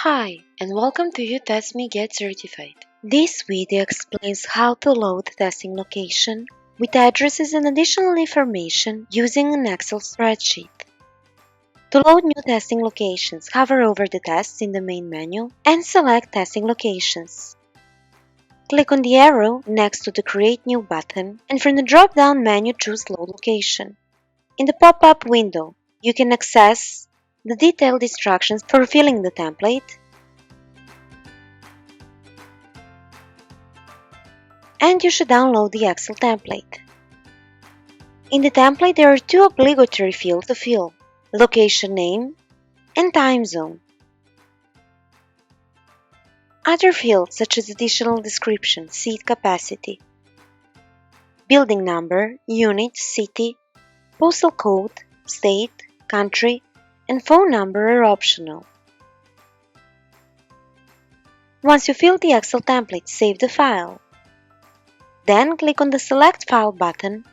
Hi, and welcome to YouTestMe GetCertified. This video explains how to load testing location with addresses and additional information using an Excel spreadsheet. To load new testing locations, hover over the tests in the main menu and select Testing Locations. Click on the arrow next to the Create New button, and from the drop-down menu choose Load Location. In the pop-up window, you can access the detailed instructions for filling the template, and you should download the Excel template. In the template, there are two obligatory fields to fill: location name and time zone. Other fields such as additional description, seat capacity, building number, unit, city, postal code, state, country, and phone number are optional. Once you fill the Excel template, save the file. Then click on the Select File button,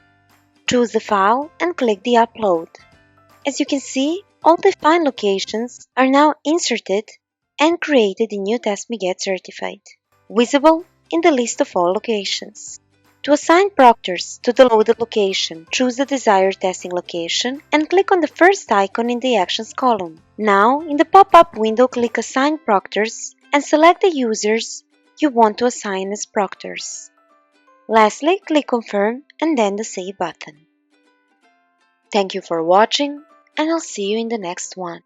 choose the file, and click the Upload. As you can see, all the defined locations are now inserted and created in YouTestMe GetCertified, visible in the list of all locations. To assign Proctors to the loaded location, choose the desired testing location and click on the first icon in the Actions column. Now, in the pop-up window, click Assign Proctors and select the users you want to assign as Proctors. Lastly, click Confirm and then the Save button. Thank you for watching, and I'll see you in the next one.